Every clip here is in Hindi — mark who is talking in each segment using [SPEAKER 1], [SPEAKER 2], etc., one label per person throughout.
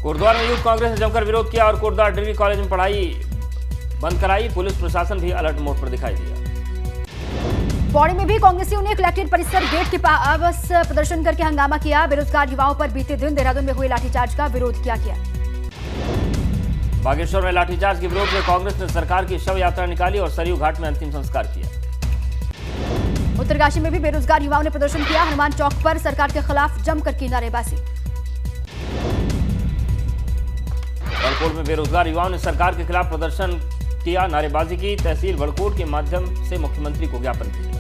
[SPEAKER 1] कोटद्वार में यूथ कांग्रेस ने जमकर विरोध किया और कोटद्वार डिग्री कॉलेज में पढ़ाई बंद कराई। पुलिस प्रशासन भी अलर्ट मोड पर दिखाई दिया।
[SPEAKER 2] पौड़ी में भी कांग्रेसियों ने कलेक्ट्रेट परिसर गेट के पास प्रदर्शन करके हंगामा किया। बेरोजगार युवाओं पर बीते दिन देहरादून में हुए लाठीचार्ज का विरोध किया गया।
[SPEAKER 1] बागेश्वर में लाठीचार्ज के विरोध में कांग्रेस ने सरकार की शव यात्रा निकाली और सरयू घाट में अंतिम संस्कार किया।
[SPEAKER 2] उत्तरकाशी में भी बेरोजगार युवाओं ने प्रदर्शन किया। हनुमान चौक पर सरकार के खिलाफ जमकर की नारेबाजी।
[SPEAKER 1] बड़कोट में बेरोजगार युवाओं ने सरकार के खिलाफ प्रदर्शन किया, नारेबाजी की। तहसील बड़कोट के माध्यम से मुख्यमंत्री को ज्ञापन भेजा।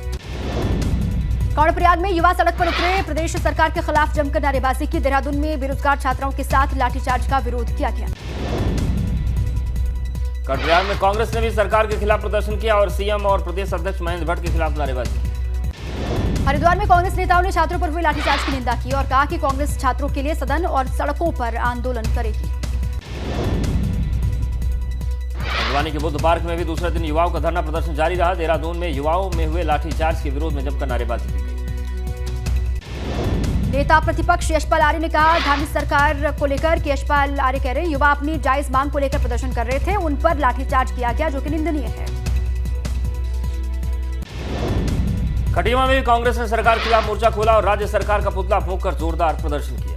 [SPEAKER 2] कर्णप्रयाग में युवा सड़क पर उतरे, प्रदेश सरकार के खिलाफ जमकर नारेबाजी की। देहरादून में बेरोजगार छात्राओं के साथ लाठीचार्ज का विरोध किया गया।
[SPEAKER 1] कर्णप्रयाग में कांग्रेस ने भी सरकार के खिलाफ प्रदर्शन किया और सीएम और प्रदेश अध्यक्ष महेंद्र भट्ट के खिलाफ नारेबाजी की।
[SPEAKER 2] हरिद्वार में कांग्रेस नेताओं ने छात्रों पर हुए लाठीचार्ज की निंदा की और कहा कि कांग्रेस छात्रों के लिए सदन और सड़कों पर आंदोलन करेगी।
[SPEAKER 1] हल्द्वानी के बुद्ध पार्क में भी दूसरे दिन युवाओं का धरना प्रदर्शन जारी रहा। देहरादून में युवाओं में हुए लाठीचार्ज के विरोध में जमकर नारेबाजी की गई।
[SPEAKER 2] नेता प्रतिपक्ष यशपाल आर्य ने कहा धामी सरकार को लेकर कि यशपाल आर्य कह रहे हैं युवा अपनी जायज मांग को लेकर प्रदर्शन कर रहे थे, उन पर लाठीचार्ज किया गया जो कि निंदनीय है।
[SPEAKER 1] खटीमा में भी कांग्रेस ने सरकार के खिलाफ मोर्चा खोला और राज्य सरकार का पुतला फूंककर जोरदार प्रदर्शन किया।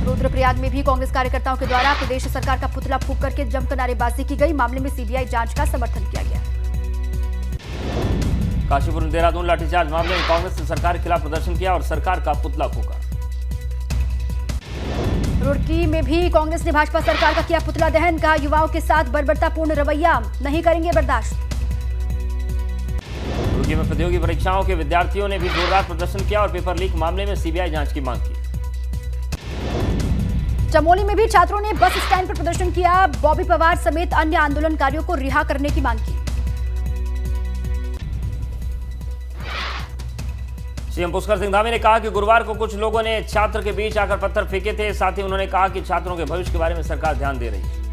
[SPEAKER 2] रुद्रप्रयाग में भी कांग्रेस कार्यकर्ताओं के द्वारा प्रदेश सरकार का पुतला फूंक करके जमकर नारेबाजी की गई। मामले में सीबीआई जांच का समर्थन किया गया।
[SPEAKER 1] काशीपुर में देहरादून लाठीचार्ज मामले में कांग्रेस ने सरकार के खिलाफ प्रदर्शन किया और सरकार का पुतला फूंका।
[SPEAKER 2] रुड़की में भी कांग्रेस ने भाजपा सरकार का किया पुतला दहन, कहा युवाओं के साथ बर्बरतापूर्ण रवैया नहीं करेंगे बर्दाश्त।
[SPEAKER 1] रुड़की में प्रतियोगी परीक्षाओं के विद्यार्थियों ने भी जोरदार प्रदर्शन किया और पेपर लीक मामले में सीबीआई जांच की मांग की।
[SPEAKER 2] चमोली में भी छात्रों ने बस स्टैंड पर प्रदर्शन किया। बॉबी पवार समेत अन्य आंदोलनकारियों को रिहा करने की मांग की।
[SPEAKER 1] सीएम पुष्कर सिंह धामी ने कहा कि गुरुवार को कुछ लोगों ने छात्र के बीच आकर पत्थर फेंके थे। साथ ही उन्होंने कहा कि छात्रों के भविष्य के बारे में सरकार ध्यान दे रही है।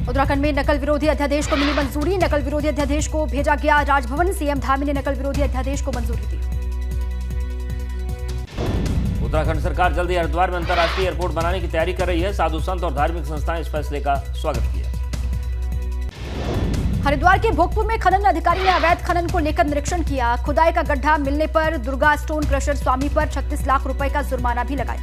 [SPEAKER 2] उत्तराखंड में नकल विरोधी अध्यादेश को मिली मंजूरी। नकल विरोधी अध्यादेश को भेजा गया राजभवन। सीएम धामी ने नकल विरोधी अध्यादेश को मंजूरी दी।
[SPEAKER 1] उत्तराखंड सरकार जल्द ही हरिद्वार में अंतर्राष्ट्रीय एयरपोर्ट बनाने की तैयारी कर रही है। साधु संत और धार्मिक संस्थाएं इस फैसले का स्वागत किया।
[SPEAKER 2] हरिद्वार के भोगपुर में खनन अधिकारी ने अवैध खनन को लेकर निरीक्षण किया। खुदाई का गड्ढा मिलने पर दुर्गा स्टोन क्रशर स्वामी पर 36 लाख रुपए का जुर्माना भी लगाया।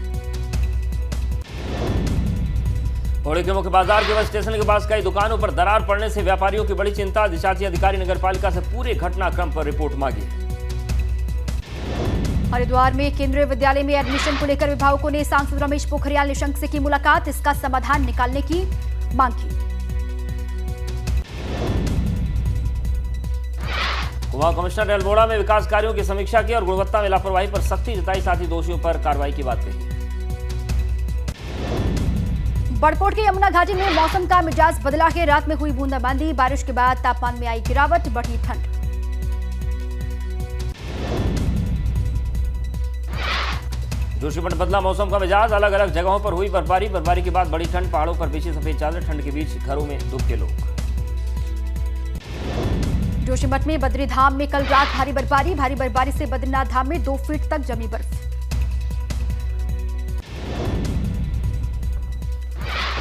[SPEAKER 1] पौड़ी के मुख्य बाजार के बस स्टेशन के पास कई दुकानों पर दरार पड़ने से व्यापारियों की बड़ी चिंता। अधिशासी अधिकारी नगरपालिका से पूरे घटनाक्रम पर रिपोर्ट मांगी।
[SPEAKER 2] हरिद्वार में केंद्रीय विद्यालय में एडमिशन को लेकर विभागों ने सांसद रमेश पोखरियाल निशंक से की मुलाकात। इसका समाधान निकालने की मांग की।
[SPEAKER 1] कुमाऊं कमिश्नर अल्मोड़ा में विकास कार्यों की समीक्षा की और गुणवत्ता में लापरवाही पर सख्ती जताई। साथ ही दोषियों पर कार्रवाई की बात कही।
[SPEAKER 2] बड़कोट के यमुना घाटी में मौसम का मिजाज बदला है। रात में हुई बूंदाबांदी, बारिश के बाद तापमान में आई गिरावट, बढ़ी ठंड।
[SPEAKER 1] जोशीमठ बदला मौसम का मिजाज, अलग अलग जगहों पर हुई बर्फबारी। बर्फबारी के बाद बड़ी ठंड, पहाड़ों पर बिछी सफेद चादर। ठंड के बीच घरों में दुबके लोग।
[SPEAKER 2] जोशीमठ में बद्री धाम में कल रात भारी बर्फबारी से बद्रीनाथ धाम में 2 फीट तक जमी बर्फ।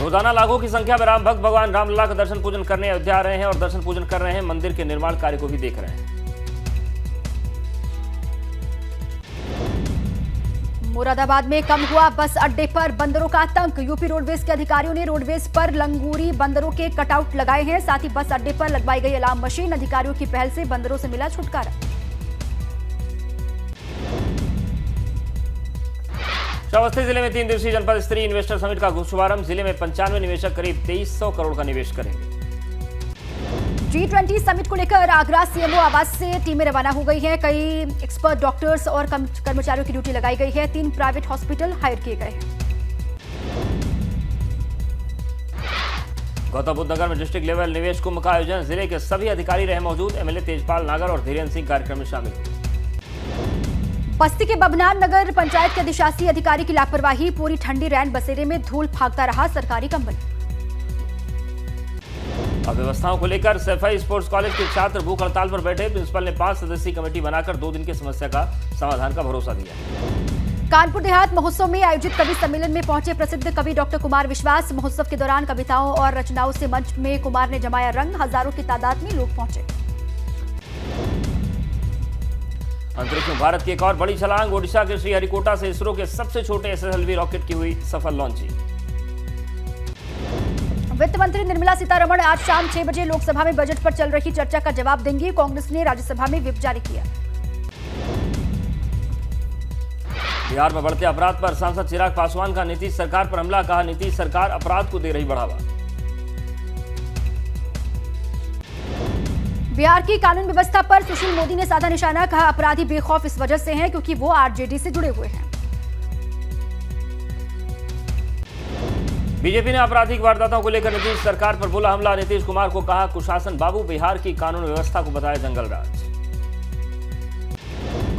[SPEAKER 1] रोजाना लाखों की संख्या में राम भक्त भगवान रामलला का दर्शन पूजन करने अयोध्या आ रहे हैं और दर्शन पूजन कर रहे हैं। मंदिर के निर्माण कार्य को भी देख रहे हैं।
[SPEAKER 2] मुरादाबाद में कम हुआ बस अड्डे पर बंदरों का आतंक। यूपी रोडवेज के अधिकारियों ने रोडवेज पर लंगूरी बंदरों के कटआउट लगाए हैं। साथ ही बस अड्डे पर लगवाई गई अलार्म मशीन। अधिकारियों की पहल से बंदरों से मिला छुटकारा।
[SPEAKER 1] श्रावस्ती जिले में 3 दिवसीय जनपद स्तरीय इन्वेस्टर समिट का शुभारंभ। जिले में 95 निवेशक करीब 2300 करोड़ का निवेश करेंगे।
[SPEAKER 2] G20 समिट को लेकर आगरा सीएमओ आवास से टीमें रवाना हो गई हैं। कई एक्सपर्ट डॉक्टर्स और कर्मचारियों की ड्यूटी लगाई गई है। 3 प्राइवेट हॉस्पिटल हायर किए गए हैं।
[SPEAKER 1] गौतम बुद्ध नगर में डिस्ट्रिक्ट लेवल निवेश कुंभ का आयोजन। जिले के सभी अधिकारी रहे मौजूद। एमएलए तेजपाल नागर और धीरेन्द्र सिंह कार्यक्रम में शामिल हुए।
[SPEAKER 2] बस्ती के बभनान नगर पंचायत के अधिशासी अधिकारी की लापरवाही। पूरी ठंडी रैन बसेरे में धूल फागता रहा सरकारी कंबल।
[SPEAKER 1] अव्यवस्थाओं को लेकर सैफई स्पोर्ट्स कॉलेज के छात्र भूख हड़ताल पर बैठे। प्रिंसिपल ने 5 सदस्यीय कमेटी बनाकर 2 दिन की समस्या का समाधान का भरोसा दिया।
[SPEAKER 2] कानपुर देहात महोत्सव में आयोजित कवि सम्मेलन में पहुंचे प्रसिद्ध कवि डॉक्टर कुमार विश्वास। महोत्सव के दौरान कविताओं और रचनाओं से मंच में कुमार ने जमाया रंग। हजारों की तादाद में लोग पहुंचे।
[SPEAKER 1] अंतरिक्ष में भारत की एक और बड़ी छलांग। ओडिशा के श्रीहरिकोटा से इसरो के सबसे छोटे SSLV रॉकेट की हुई सफल लॉन्चिंग।
[SPEAKER 2] वित्त मंत्री निर्मला सीतारमण आज शाम 6 बजे लोकसभा में बजट पर चल रही चर्चा का जवाब देंगी। कांग्रेस ने राज्यसभा में व्हिप जारी किया।
[SPEAKER 1] बिहार में बढ़ते अपराध पर सांसद चिराग पासवान का नीतीश सरकार पर हमला। कहा, नीतीश सरकार अपराध को दे रही बढ़ावा।
[SPEAKER 2] बिहार की कानून व्यवस्था पर सुशील मोदी ने साधा निशाना। कहा, अपराधी बेखौफ इस वजह से हैं क्योंकि वो आरजेडी से जुड़े हुए हैं।
[SPEAKER 1] बीजेपी ने आपराधिक वारदातों को लेकर नीतीश सरकार पर बोला हमला। नीतीश कुमार को कहा, कुशासन बाबू। बिहार की कानून व्यवस्था को बताया जंगल राज।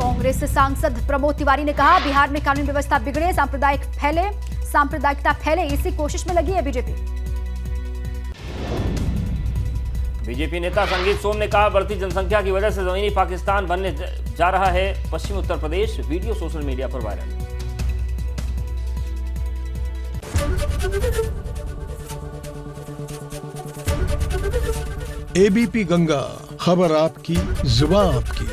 [SPEAKER 2] कांग्रेस सांसद प्रमोद तिवारी ने कहा, बिहार में कानून व्यवस्था बिगड़े, सांप्रदायिकता फैले, इसी कोशिश में लगी है बीजेपी।
[SPEAKER 1] बीजेपी नेता संगीत सोम ने कहा, बढ़ती जनसंख्या की वजह से जमीनी पाकिस्तान बनने जा रहा है पश्चिमी Uttar Pradesh. Video social media पर वायरल।
[SPEAKER 3] एबीपी गंगा, खबर आपकी, जुबान आपकी।